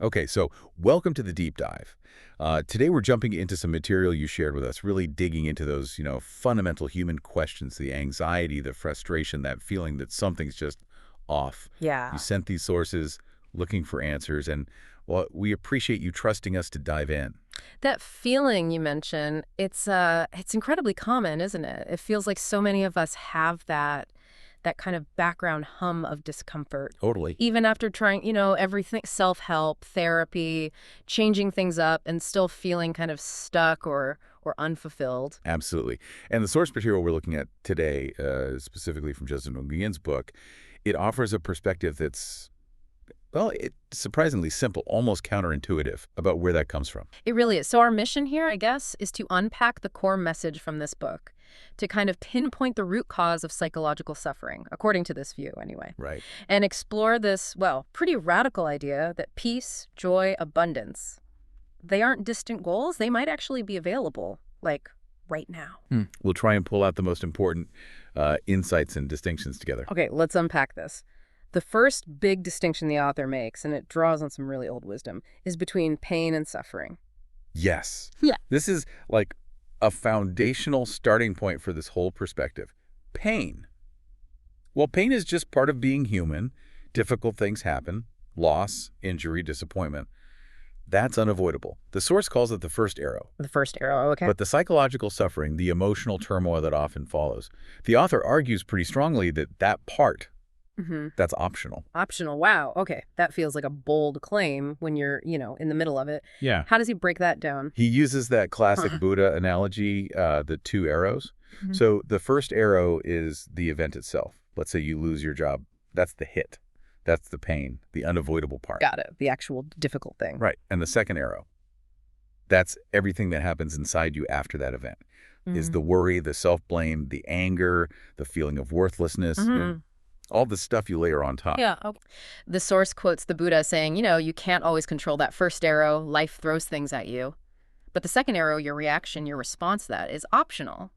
Okay, so welcome to the deep dive. Today we're jumping into some material you shared with us, really digging into those, fundamental human questions, the anxiety, the frustration, that feeling that something's just off. You Yeah. sent these sources looking for answers, and well, we appreciate you trusting us to dive in. That feeling you mentioned, it's incredibly common, isn't it? It feels like so many of us have that kind of background hum of discomfort. Totally. Even after trying, everything self-help, therapy, changing things up and still feeling kind of stuck or unfulfilled. Absolutely. And the source material we're looking at today, specifically from Justin Nguyen's book, it offers a perspective that's, well, it's surprisingly simple, almost counterintuitive about where that comes from. It really is. So our mission here, I guess, is to unpack the core message from this book, to kind of pinpoint the root cause of psychological suffering, according to this view anyway, Right. and explore this, well, pretty radical idea that peace, joy, abundance, they aren't distant goals. They might actually be available, like right now. We'll try and pull out the most important insights and distinctions together. Okay, let's unpack this. The first big distinction the author makes, and it draws on some really old wisdom, is between pain and suffering. Yes. Yeah. This is like a foundational starting point for this whole perspective. Pain. Well, pain is just part of being human. Difficult things happen. Loss, injury, disappointment. That's unavoidable. The source calls it the first arrow. The first arrow, okay. But the psychological suffering, the emotional turmoil that often follows, the author argues pretty strongly that that part, Mm-hmm. that's optional. Optional. Wow. Okay. That feels like a bold claim when you're, in the middle of it. Yeah. How does he break that down? He uses that classic Huh. Buddha analogy, the two arrows. Mhm. So the first arrow is the event itself. Let's say you lose your job. That's the hit. That's the pain, the unavoidable part. Got it. The actual difficult thing. Right. And the second arrow, that's everything that happens inside you after that event, is the worry, the self-blame, the anger, the feeling of worthlessness, Mhm. all the stuff you layer on top. Yeah. Okay. The source quotes the Buddha saying, you can't always control that first arrow. Life throws things at you. But the second arrow, your reaction, your response to that is optional.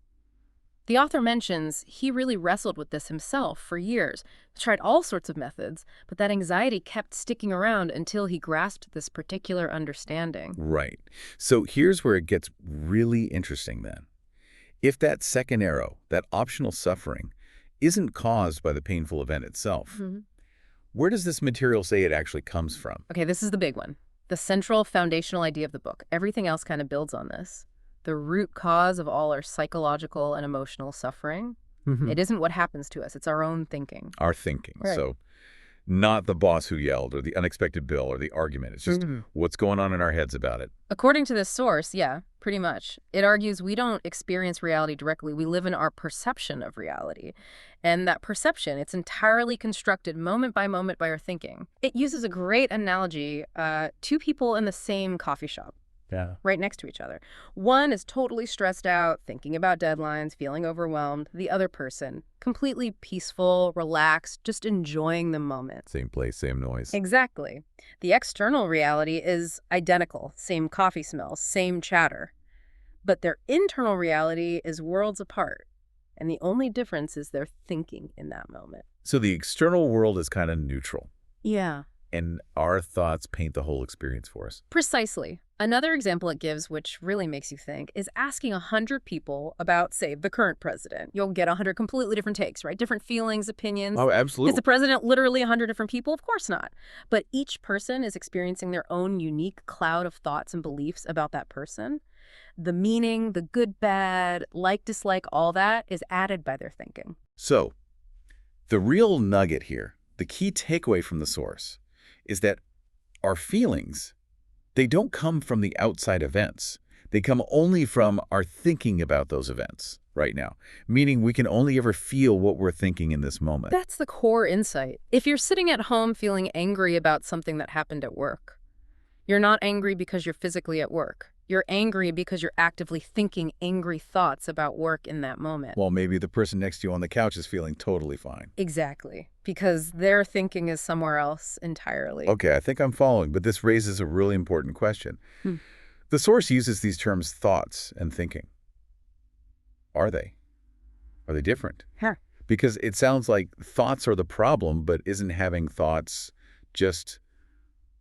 The author mentions he really wrestled with this himself for years, tried all sorts of methods, but that anxiety kept sticking around until he grasped this particular understanding. Right. So here's where it gets really interesting then. If that second arrow, that optional suffering, isn't caused by the painful event itself, Mhm. where does this material say it actually comes from? Okay, this is the big one. The central foundational idea of the book. Everything else kind of builds on this. The root cause of all our psychological and emotional suffering. It isn't what happens to us. It's our own thinking. Our thinking. Right. So not the boss who yelled or the unexpected bill or the argument. It's just what's going on in our heads about it. According to this source, yeah, pretty much. It argues we don't experience reality directly. We live in our perception of reality. And that perception, it's entirely constructed moment by our thinking. It uses a great analogy, two people in the same coffee shop, Yeah. right next to each other. One is totally stressed out, thinking about deadlines, feeling overwhelmed. The other person, completely peaceful, relaxed, just enjoying the moment. Same place, same noise. Exactly. The external reality is identical, same coffee smells, same chatter. But their internal reality is worlds apart. And the only difference is their thinking in that moment. So the external world is kind of neutral, Yeah. and our thoughts paint the whole experience for us. Precisely. Another example it gives, which really makes you think, is asking 100 people about, say, the current president. You'll get 100 completely different takes, right? Different feelings, opinions. Oh, Is absolutely. the president literally 100 different people? Of course not. But each person is experiencing their own unique cloud of thoughts and beliefs about that person. The meaning, the good, bad, like, dislike, all that is added by their thinking. So the real nugget here, the key takeaway from the source, is that our feelings, they don't come from the outside events. They come only from our thinking about those events right now, meaning we can only ever feel what we're thinking in this moment. That's the core insight. If you're sitting at home feeling angry about something that happened at work, you're not angry because you're physically at work. You're angry because you're actively thinking angry thoughts about work in that moment. Well, maybe the person next to you on the couch is feeling totally fine. Exactly. Because their thinking is somewhere else entirely. Okay, I think I'm following, but this raises a really important question. Hmm. The source uses these terms thoughts and thinking. Are they? Are they different? Huh. Because it sounds like thoughts are the problem, but isn't having thoughts just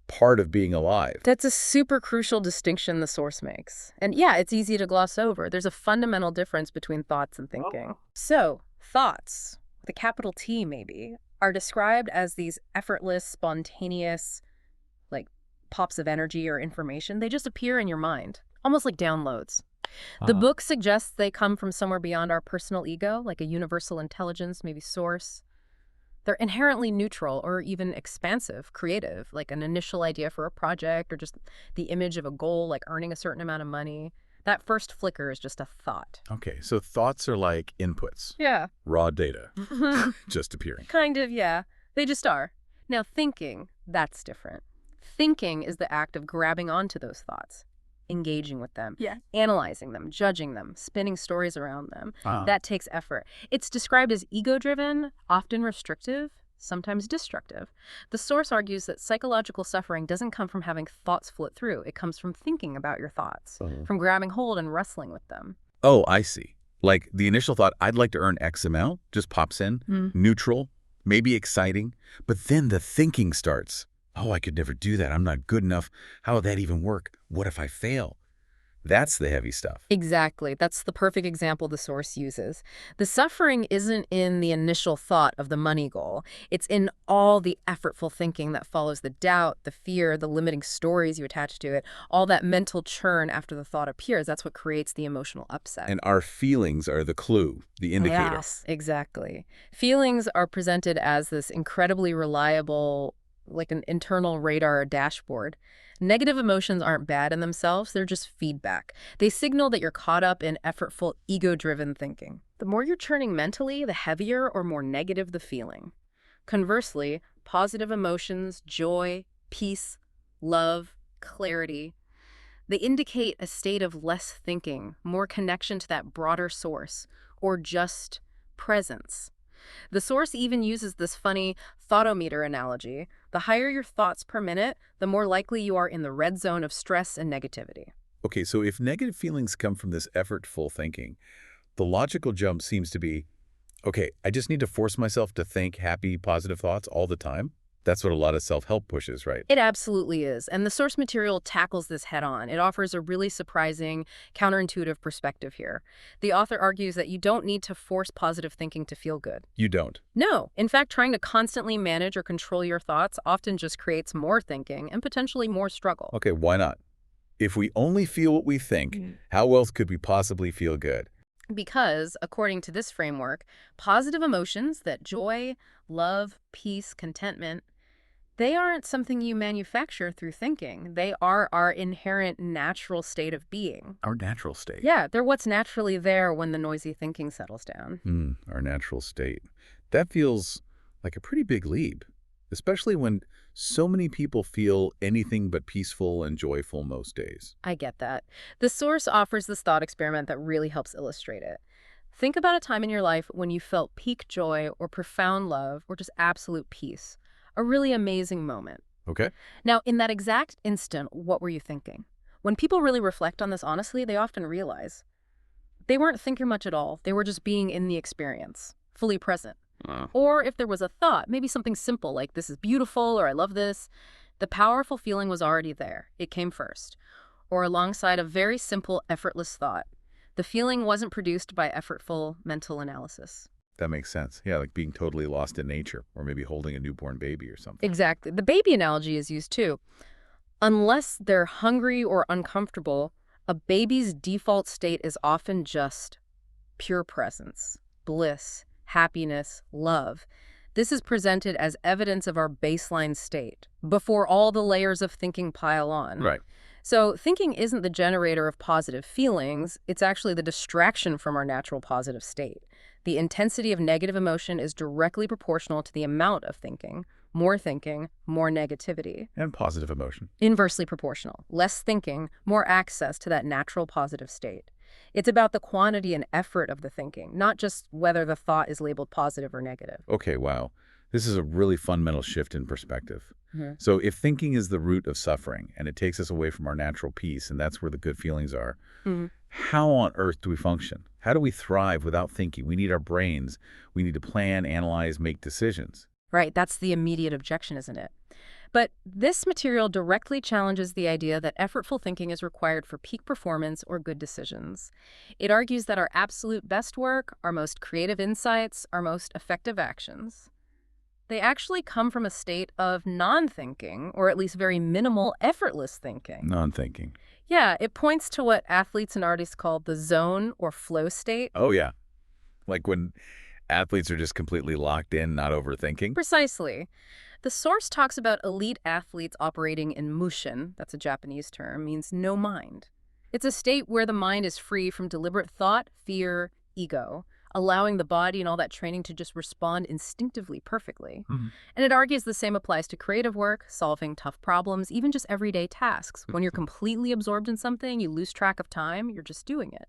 part of being alive. That's a super crucial distinction the source makes. And yeah, it's easy to gloss over. There's a fundamental difference between thoughts and thinking. So, thoughts, with a capital T maybe, are described as these effortless, spontaneous, like pops of energy or information. They just appear in your mind, almost like downloads. The book suggests they come from somewhere beyond our personal ego, like a universal intelligence, maybe source. They're inherently neutral or even expansive, creative, like an initial idea for a project or just the image of a goal, like earning a certain amount of money. That first flicker is just a thought. Okay, so thoughts are like inputs. Yeah. Raw data, just appearing. Kind of, yeah. They just are. Now, thinking, that's different. Thinking is the act of grabbing onto those thoughts, engaging with them, analyzing them, judging them, spinning stories around them. That takes effort. It's described as ego-driven, often restrictive, sometimes destructive. The source argues that psychological suffering doesn't come from having thoughts float through. It comes from thinking about your thoughts, from grabbing hold and wrestling with them. Oh, I see. Like the initial thought, I'd like to earn X amount, just pops in, neutral, maybe exciting, but then the thinking starts. Oh, I could never do that. I'm not good enough. How would that even work? What if I fail? That's the heavy stuff. Exactly. That's the perfect example the source uses. The suffering isn't in the initial thought of the money goal. It's in all the effortful thinking that follows the doubt, the fear, the limiting stories you attach to it, all that mental churn after the thought appears. That's what creates the emotional upset. And our feelings are the clue, the indicator. Yes, exactly. Feelings are presented as this incredibly reliable, like an internal radar dashboard. Negative emotions aren't bad in themselves, they're just feedback. They signal that you're caught up in effortful, ego-driven thinking. The more you're churning mentally, the heavier or more negative the feeling. Conversely, positive emotions, joy, peace, love, clarity, they indicate a state of less thinking, more connection to that broader source, or just presence. The source even uses this funny thoughtometer analogy. The higher your thoughts per minute, the more likely you are in the red zone of stress and negativity. Okay, so if negative feelings come from this effortful thinking, the logical jump seems to be, okay, I just need to force myself to think happy, positive thoughts all the time? That's what a lot of self-help pushes, right? It absolutely is. And the source material tackles this head on. It offers a really surprising, counterintuitive perspective here. The author argues that you don't need to force positive thinking to feel good. You don't. No. In fact, trying to constantly manage or control your thoughts often just creates more thinking and potentially more struggle. Okay, why not? If we only feel what we think, how else could we possibly feel good? Because, according to this framework, positive emotions, that joy, love, peace, contentment, they aren't something you manufacture through thinking. They are our inherent natural state of being. Our natural state. Yeah, they're what's naturally there when the noisy thinking settles down. Our natural state. That feels like a pretty big leap, especially when so many people feel anything but peaceful and joyful most days. I get that. The source offers this thought experiment that really helps illustrate it. Think about a time in your life when you felt peak joy or profound love or just absolute peace. A really amazing moment. Okay. Now, in that exact instant, what were you thinking? When people really reflect on this honestly, they often realize they weren't thinking much at all. They were just being in the experience, fully present. Or if there was a thought, maybe something simple like this is beautiful or I love this, the powerful feeling was already there. It came first. Or alongside a very simple, effortless thought. The feeling wasn't produced by effortful mental analysis. That makes sense. Yeah, like being totally lost in nature or maybe holding a newborn baby or something. Exactly. The baby analogy is used too. Unless they're hungry or uncomfortable, a baby's default state is often just pure presence, bliss, happiness, love. This is presented as evidence of our baseline state before all the layers of thinking pile on. Right. So thinking isn't the generator of positive feelings. It's actually the distraction from our natural positive state. The intensity of negative emotion is directly proportional to the amount of thinking. More thinking, more negativity. And positive emotion. Inversely proportional. Less thinking, more access to that natural positive state. It's about the quantity and effort of the thinking, not just whether the thought is labeled positive or negative. Okay, wow. This is a really fundamental shift in perspective. So if thinking is the root of suffering and it takes us away from our natural peace and that's where the good feelings are, how on earth do we function? How do we thrive without thinking? We need our brains. We need to plan, analyze, make decisions. Right, that's the immediate objection, isn't it? But this material directly challenges the idea that effortful thinking is required for peak performance or good decisions. It argues that our absolute best work, our most creative insights, our most effective actions, they actually come from a state of non-thinking, or at least very minimal, effortless thinking. Non-thinking. Yeah, it points to what athletes and artists call the zone or flow state. Oh, yeah. Like when athletes are just completely locked in, not overthinking. Precisely. The source talks about elite athletes operating in mushin, that's a Japanese term, means no mind. It's a state where the mind is free from deliberate thought, fear, ego, allowing the body and all that training to just respond instinctively perfectly. Mhm. And it argues the same applies to creative work, solving tough problems, even just everyday tasks. When you're completely absorbed in something, you lose track of time, you're just doing it.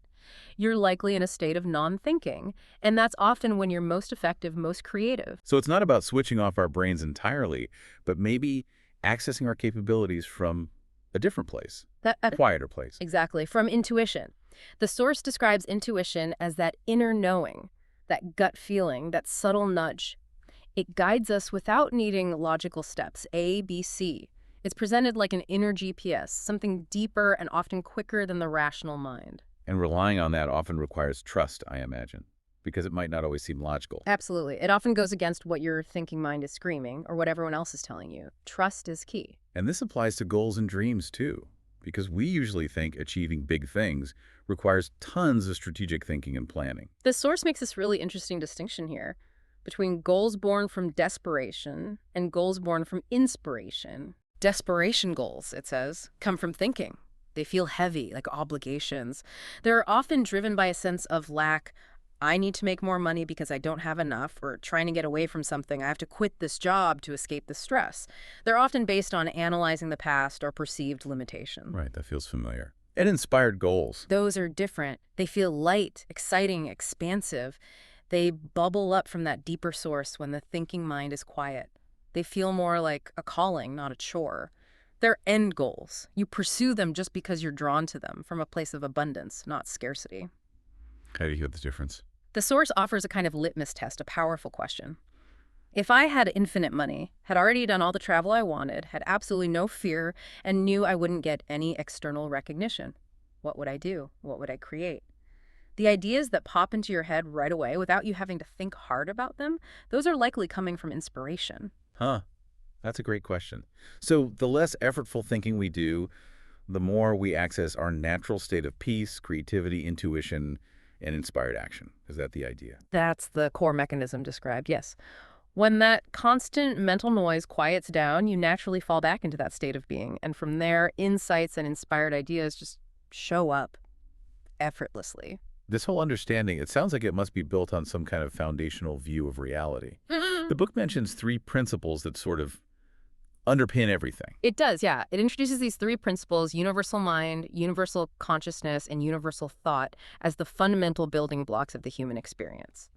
You're likely in a state of non-thinking, and that's often when you're most effective, most creative. So it's not about switching off our brains entirely, but maybe accessing our capabilities from a different place, a quieter place. Exactly, from intuition. The source describes intuition as that inner knowing, that gut feeling, that subtle nudge. It guides us without needing logical steps, A, B, C. It's presented like an inner GPS, something deeper and often quicker than the rational mind. And relying on that often requires trust, I imagine, because it might not always seem logical. Absolutely. It often goes against what your thinking mind is screaming or what everyone else is telling you. Trust is key. And this applies to goals and dreams, too, because we usually think achieving big things requires tons of strategic thinking and planning. The source makes this really interesting distinction here between goals born from desperation and goals born from inspiration. Desperation goals, it says, come from thinking. They feel heavy, like obligations. They're often driven by a sense of lack. I need to make more money because I don't have enough, or trying to get away from something. I have to quit this job to escape the stress. They're often based on analyzing the past or perceived limitation. Right, that feels familiar. And inspired goals. Those are different. They feel light, exciting, expansive. They bubble up from that deeper source when the thinking mind is quiet. They feel more like a calling, not a chore. They're end goals. You pursue them just because you're drawn to them from a place of abundance, not scarcity. How do you get the difference? The source offers a kind of litmus test, a powerful question. If I had infinite money, had already done all the travel I wanted, had absolutely no fear, and knew I wouldn't get any external recognition, what would I do? What would I create? The ideas that pop into your head right away without you having to think hard about them, those are likely coming from inspiration. Huh. That's a great question. So the less effortful thinking we do, the more we access our natural state of peace, creativity, intuition, and inspired action. Is that the idea? That's the core mechanism described, yes. When that constant mental noise quiets down, you naturally fall back into that state of being. And from there, insights and inspired ideas just show up effortlessly. This whole understanding, it sounds like it must be built on some kind of foundational view of reality. The book mentions 3 principles that sort of underpin everything. It does, yeah. It introduces these 3 principles, universal mind, universal consciousness, and universal thought, as the fundamental building blocks of the human experience.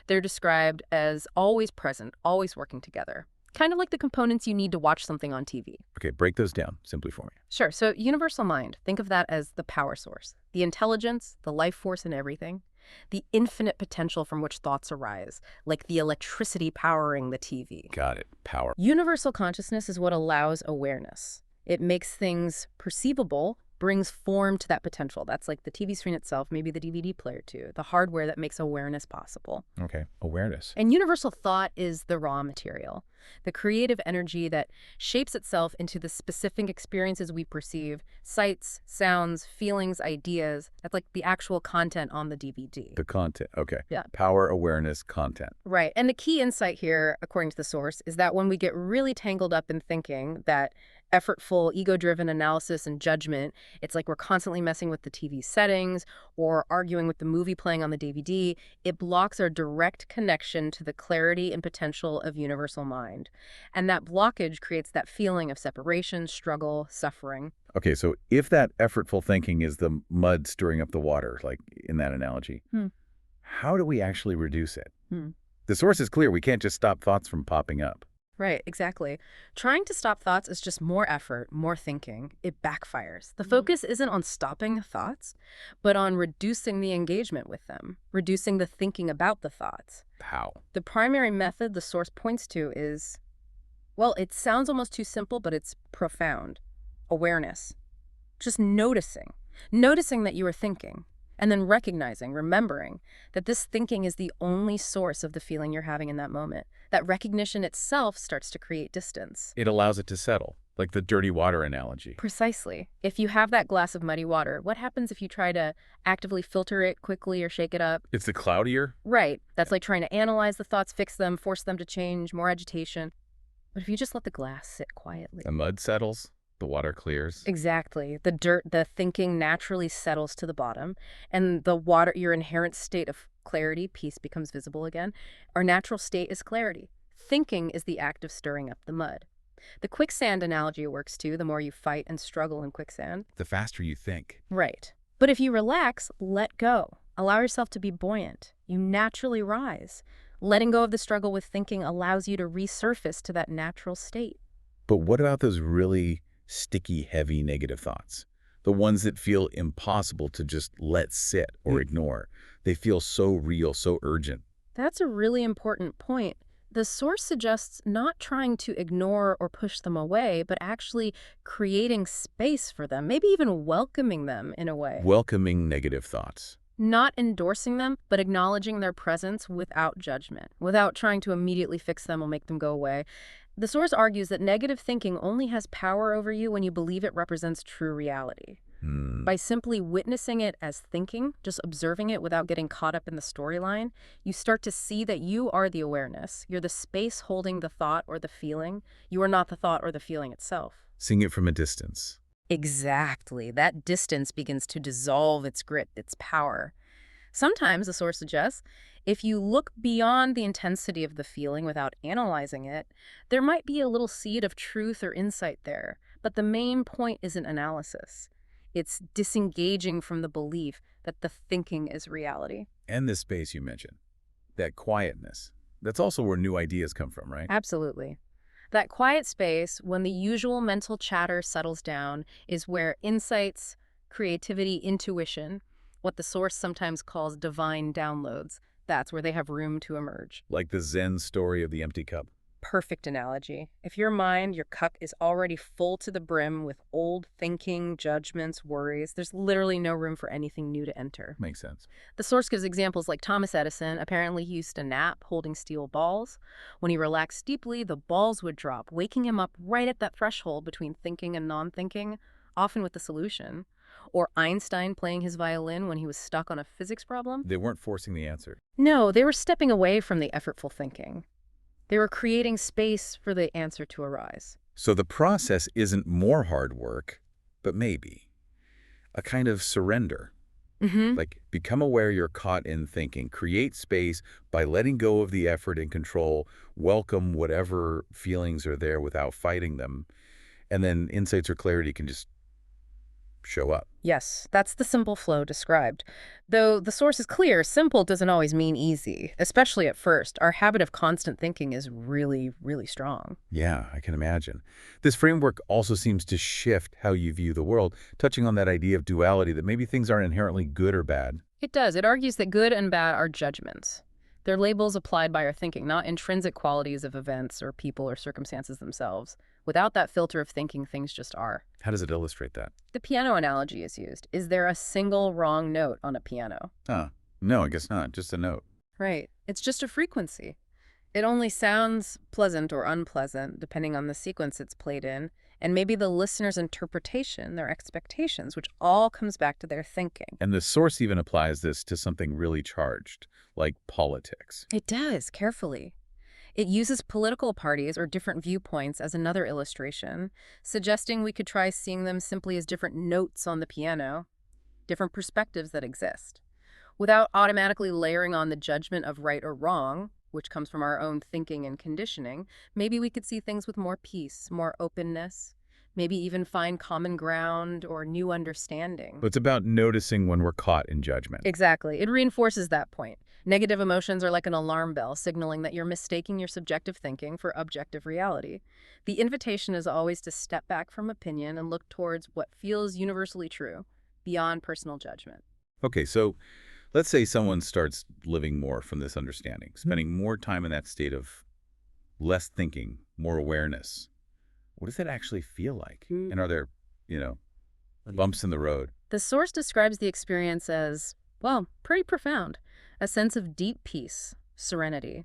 They're described as always present, always working together, kind of like the components you need to watch something on TV. Okay, break those down simply for me. Sure, so universal mind, think of that as the power source, the intelligence, the life force in everything, the infinite potential from which thoughts arise, like the electricity powering the TV. Got it. Power. Universal consciousness is what allows awareness. It makes things perceivable, brings form to that potential. That's like the TV screen itself, maybe the DVD player too, the hardware that makes awareness possible. Okay, awareness. And universal thought is the raw material, the creative energy that shapes itself into the specific experiences we perceive, sights, sounds, feelings, ideas. That's like the actual content on the DVD. The content. Okay. Yeah. Power, awareness, content. Right. And the key insight here, according to the source, is that when we get really tangled up in thinking, that effortful, ego-driven analysis and judgment, it's like we're constantly messing with the TV settings or arguing with the movie playing on the DVD. It blocks our direct connection to the clarity and potential of universal mind. And that blockage creates that feeling of separation, struggle, suffering. Okay, so if that effortful thinking is the mud stirring up the water, like in that analogy, how do we actually reduce it? The source is clear. We can't just stop thoughts from popping up. Right, exactly. Trying to stop thoughts is just more effort, more thinking. It backfires. The focus isn't on stopping thoughts, but on reducing the engagement with them, reducing the thinking about the thoughts. How? The primary method the source points to is Well, it sounds almost too simple, but it's profound. Awareness. Just noticing. Noticing that you are thinking. And then recognizing, remembering that this thinking is the only source of the feeling you're having in that moment. That recognition itself starts to create distance. It allows it to settle, like the dirty water analogy. Precisely. If you have that glass of muddy water, what happens if you try to actively filter it quickly or shake it up? It's the cloudier? Right. That's like trying to analyze the thoughts, fix them, force them to change, more agitation. But if you just let the glass sit quietly. The mud settles, the water clears. Exactly. The dirt, the thinking naturally settles to the bottom, and the water, your inherent state of clarity, peace becomes visible again. Our natural state is clarity. Thinking is the act of stirring up the mud. The quicksand analogy works too, the more you fight and struggle in quicksand. The faster you think. Right. But if you relax, let go. Allow yourself to be buoyant. You naturally rise. Letting go of the struggle with thinking allows you to resurface to that natural state. But what about those really sticky, heavy negative thoughts? The ones that feel impossible to just let sit or ignore. They feel so real, so urgent. That's a really important point. The source suggests not trying to ignore or push them away, but actually creating space for them, maybe even welcoming them in a way. Welcoming negative thoughts. Not endorsing them, but acknowledging their presence without judgment, without trying to immediately fix them or make them go away. The source argues that negative thinking only has power over you when you believe it represents true reality. By simply witnessing it as thinking, just observing it without getting caught up in the storyline, you start to see that you are the awareness. You're the space holding the thought or the feeling. You are not the thought or the feeling itself. Seeing it from a distance. Exactly. That distance begins to dissolve its grip, its power. Sometimes, the source suggests, if you look beyond the intensity of the feeling without analyzing it, there might be a little seed of truth or insight there. But the main point isn't analysis. It's disengaging from the belief that the thinking is reality. And this space you mentioned, that quietness, that's also where new ideas come from, right? Absolutely. That quiet space, when the usual mental chatter settles down, is where insights, creativity, intuition, what the source sometimes calls divine downloads, that's where they have room to emerge. Like the Zen story of the empty cup. Perfect analogy. If your mind, your cup, is already full to the brim with old thinking, judgments, worries, there's literally no room for anything new to enter. Makes sense. The source gives examples like Thomas Edison. Apparently, he used to nap holding steel balls. When he relaxed deeply, the balls would drop, waking him up right at that threshold between thinking and non-thinking, often with the solution. Or Einstein playing his violin when he was stuck on a physics problem. They weren't forcing the answer. No, they were stepping away from the effortful thinking. They were creating space for the answer to arise. So the process isn't more hard work, but maybe a kind of surrender. Like, become aware you're caught in thinking. Create space by letting go of the effort and control. Welcome whatever feelings are there without fighting them. And then insights or clarity can just show up. Yes, that's the simple flow described. Though the source is clear, simple doesn't always mean easy, especially at first. Our habit of constant thinking is really, really strong. Yeah, I can imagine. This framework also seems to shift how you view the world, touching on that idea of duality, that maybe things aren't inherently good or bad. It does. It argues that good and bad are judgments. They're labels applied by our thinking, not intrinsic qualities of events or people or circumstances themselves. Without that filter of thinking, things just are. How does it illustrate that? The piano analogy is used. Is there a single wrong note on a piano? No, I guess not. Just a note. Right. It's just a frequency. It only sounds pleasant or unpleasant, depending on the sequence it's played in, and maybe the listener's interpretation, their expectations, which all comes back to their thinking. And the source even applies this to something really charged, like politics. It does, carefully. It uses political parties or different viewpoints as another illustration, suggesting we could try seeing them simply as different notes on the piano, different perspectives that exist. Without automatically layering on the judgment of right or wrong, which comes from our own thinking and conditioning, maybe we could see things with more peace, more openness, maybe even find common ground or new understanding. It's about noticing when we're caught in judgment. Exactly. It reinforces that point. Negative emotions are like an alarm bell signaling that you're mistaking your subjective thinking for objective reality. The invitation is always to step back from opinion and look towards what feels universally true, beyond personal judgment. Okay, so let's say someone starts living more from this understanding, spending more time in that state of less thinking, more awareness. What does that actually feel like? And are there, you know, bumps in the road? The source describes the experience as, well, pretty profound. A sense of deep peace, serenity,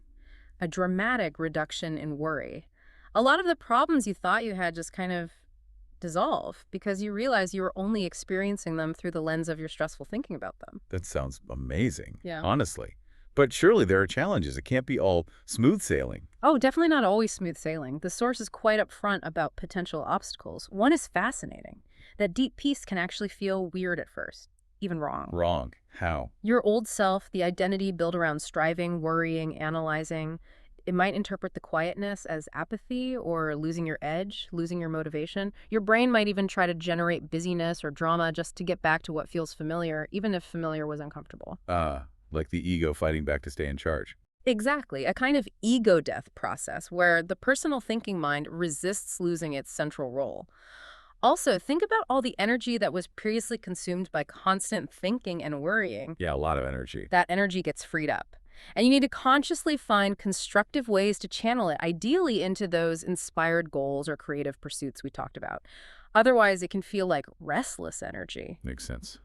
a dramatic reduction in worry. A lot of the problems you thought you had just kind of dissolve because you realize you were only experiencing them through the lens of your stressful thinking about them. That sounds amazing, Yeah. honestly. But surely there are challenges. It can't be all smooth sailing. Oh, definitely not always smooth sailing. The source is quite upfront about potential obstacles. One is fascinating. That deep peace can actually feel weird at first, even wrong. Wrong. How? Your old self, the identity built around striving, worrying, analyzing, it might interpret the quietness as apathy or losing your edge, losing your motivation. Your brain might even try to generate busyness or drama just to get back to what feels familiar, even if familiar was uncomfortable. Like the ego fighting back to stay in charge. Exactly, a kind of ego death process where the personal thinking mind resists losing its central role. Also, think about all the energy that was previously consumed by constant thinking and worrying. Yeah, a lot of energy. That energy gets freed up. And you need to consciously find constructive ways to channel it, ideally into those inspired goals or creative pursuits we talked about. Otherwise, it can feel like restless energy. Makes sense.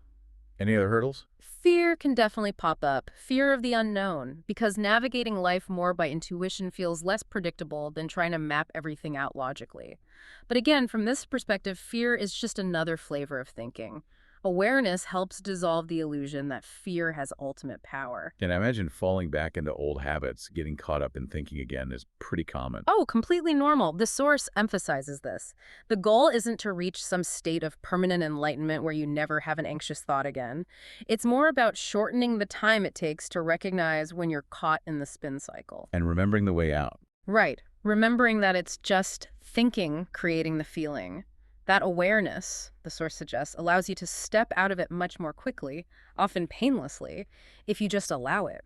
Any other hurdles? Fear can definitely pop up, fear of the unknown, because navigating life more by intuition feels less predictable than trying to map everything out logically. But again, from this perspective, fear is just another flavor of thinking. Awareness helps dissolve the illusion that fear has ultimate power. And I imagine falling back into old habits, getting caught up in thinking again is pretty common. Oh, completely normal. The source emphasizes this. The goal isn't to reach some state of permanent enlightenment where you never have an anxious thought again. It's more about shortening the time it takes to recognize when you're caught in the spin cycle. And remembering the way out. Right. Remembering that it's just thinking creating the feeling. That awareness, the source suggests, allows you to step out of it much more quickly, often painlessly, if you just allow it.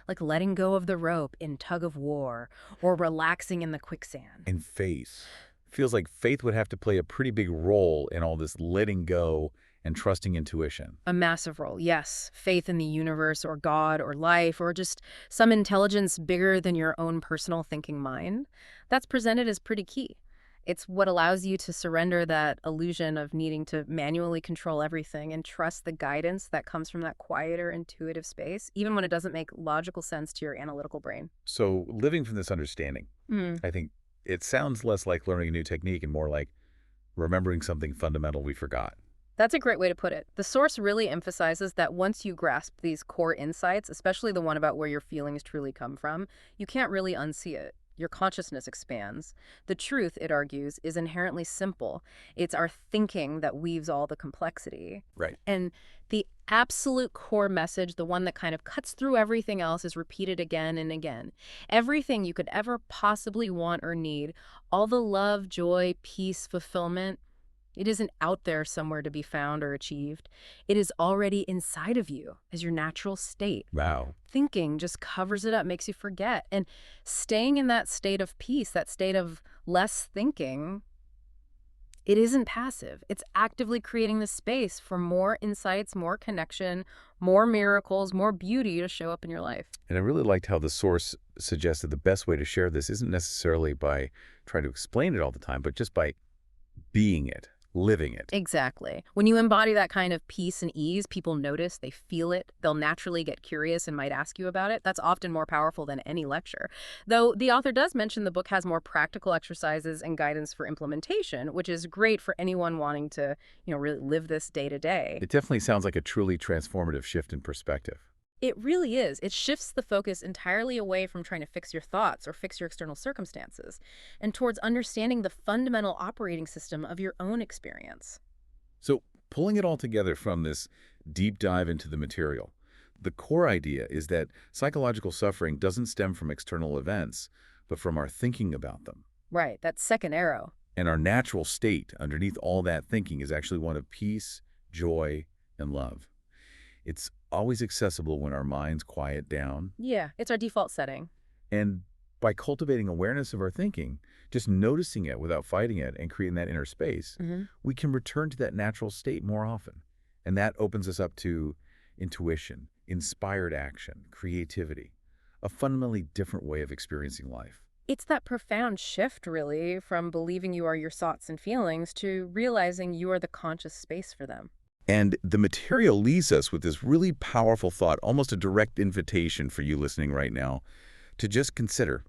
Like letting go of the rope in tug of war or relaxing in the quicksand. And faith. Feels like faith would have to play a pretty big role in all this letting go and trusting intuition. A massive role, yes. Faith in the universe or God or life or just some intelligence bigger than your own personal thinking mind. That's presented as pretty key. It's what allows you to surrender that illusion of needing to manually control everything and trust the guidance that comes from that quieter, intuitive space, even when it doesn't make logical sense to your analytical brain. So living from this understanding, I think it sounds less like learning a new technique and more like remembering something fundamental we forgot. That's a great way to put it. The source really emphasizes that once you grasp these core insights, especially the one about where your feelings truly come from, you can't really unsee it. Your consciousness expands. The truth, it argues, is inherently simple. It's our thinking that weaves all the complexity. Right. And the absolute core message, the one that kind of cuts through everything else, is repeated again and again. Everything you could ever possibly want or need, all the love, joy, peace, fulfillment, it isn't out there somewhere to be found or achieved. It is already inside of you as your natural state. Wow. Thinking just covers it up, makes you forget. And staying in that state of peace, that state of less thinking, it isn't passive. It's actively creating the space for more insights, more connection, more miracles, more beauty to show up in your life. And I really liked how the source suggested the best way to share this isn't necessarily by trying to explain it all the time, but just by being it. Living it. Exactly. When you embody that kind of peace and ease, people notice, they feel it, they'll naturally get curious and might ask you about it. That's often more powerful than any lecture. Though the author does mention the book has more practical exercises and guidance for implementation, which is great for anyone wanting to, really live this day to day. It definitely sounds like a truly transformative shift in perspective. It really is. It shifts the focus entirely away from trying to fix your thoughts or fix your external circumstances and towards understanding the fundamental operating system of your own experience. So pulling it all together from this deep dive into the material, the core idea is that psychological suffering doesn't stem from external events, but from our thinking about them. Right, that second arrow. And our natural state underneath all that thinking is actually one of peace, joy, and love. It's always accessible when our minds quiet down. Yeah, it's our default setting. And by cultivating awareness of our thinking, just noticing it without fighting it and creating that inner space, we can return to that natural state more often. And that opens us up to intuition, inspired action, creativity, a fundamentally different way of experiencing life. It's that profound shift, really, from believing you are your thoughts and feelings to realizing you are the conscious space for them. And the material leaves us with this really powerful thought, almost a direct invitation for you listening right now, to just consider.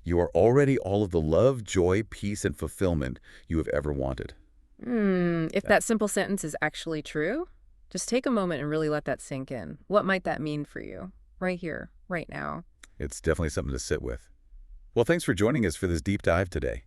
You are already all of the love, joy, peace, and fulfillment you have ever wanted. If that simple sentence is actually true, just take a moment and really let that sink in. What might that mean for you? Right here, right now. It's definitely something to sit with. Well, thanks for joining us for this deep dive today.